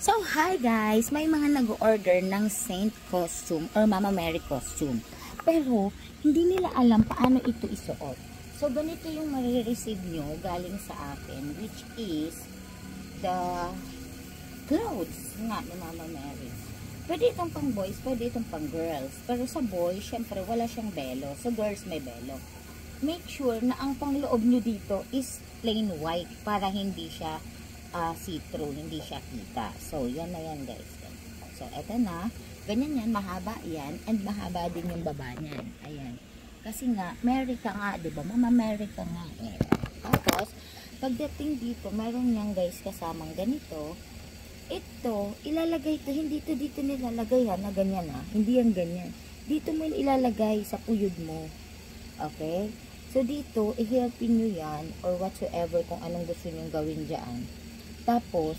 So, hi guys! May mga nag-order ng Saint costume or Mama Mary costume. Pero, hindi nila alam paano ito isuot. So, ganito yung marireceive nyo galing sa akin, which is the clothes nga ni Mama Mary. Pwede itong pang boys, pwede itong pang girls. Pero sa boys, syempre wala siyang belo. Sa girls may belo. Make sure na ang pangloob nyo dito is plain white para hindi siya see-through, hindi siya kita. So, yan na yan guys. So, eto na. Ganyan yan, mahaba yan. And mahaba din yung baba niyan. Ayan. Kasi nga, Mary ka nga, diba? Mama Mary ka nga. Ayan. Tapos, pagdating dito, meron yan guys kasamang ganito. Ito, ilalagay ito. Hindi ito dito nilalagay ha, na ganyan ha. Hindi yan ganyan. Dito mo ilalagay sa puyod mo. Okay? So, dito, i-helpin nyo yan or whatsoever kung anong gusto nyo gawin dyan. Tapos,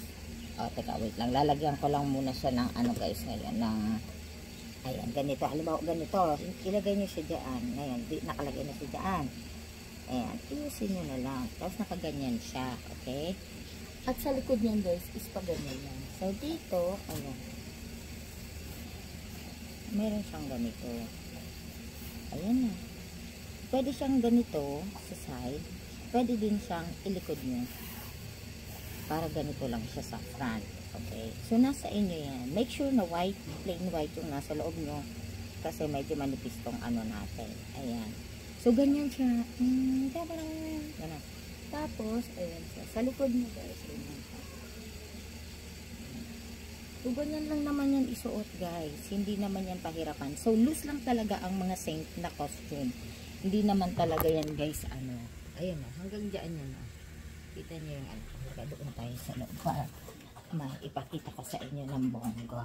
teka, wait lang. Lalagyan ko lang muna siya ng ano guys ngayon, ng, ayan, ganito. Halimbawa, ganito. Ilagay nyo siya dyan. Ngayon, nakalagay na siya dyan. Ayan, iusin nyo na lang. Tapos, nakaganyan siya. Okay? At sa likod niyan guys, is pa ganyan yan. So, dito, ayan. Meron siyang ganito. Ayan na. Pwede siyang ganito sa side. Pwede din siyang ilikod nyo. Para ganito lang siya sa front. Okay? So, nasa inyo yan. Make sure na white, plain white yung nasa loob nyo. Kasi medyo manipis tong ano natin. Ayan. So, ganyan siya. Ganyan. Tapos, ayan siya. Sa likod nyo guys. Ganyan siya. So, ganyan lang naman yan isuot guys. Hindi naman yan pahirapan. So, loose lang talaga ang mga saint na costume. Hindi naman talaga yan guys. Ano. Ayan o. Hanggang dyan yan o. Kita nyo yung ano. Doon tayo sa loob para maipakita ko sa inyo ng bonggo.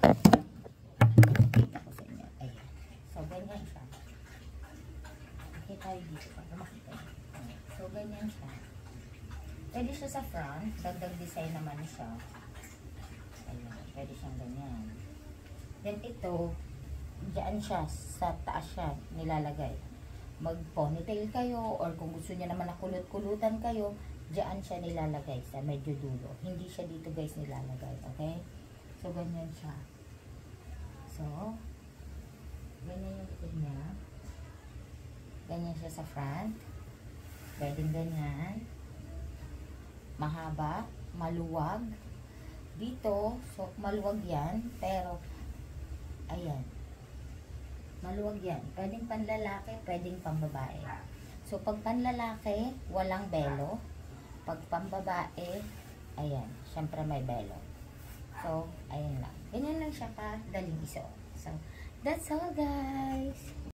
Ipakita ko sa inyo. Ayan. So, ganyan siya. Makita tayo dito para makita nyo. So, ganyan siya. Pwede siya sa front. Dagdag design naman siya. Ayan. Pwede siyang ganyan. Then, ito, dyan siya. Sa taas siya nilalagay. Mag-ponytail kayo or kung gusto niya naman na kulot-kulutan kayo, diyan siya nilalagay sa medyo dulo. Hindi siya dito guys nilalagay. Okay? So, ganyan siya. So, ganyan yung likod niya. Ganyan siya sa front. Pwedeng ganyan. Mahaba. Maluwag. Dito, so, maluwag yan. Pero, ayan. Maluwag yan. Pwedeng panlalaki, pwedeng pambabae. So, pag panlalaki, walang belo. Pag pambabae, ayan, syempre may belo. So, ayan lang. Ganyan lang siya pa, daling isuot. So, that's all guys.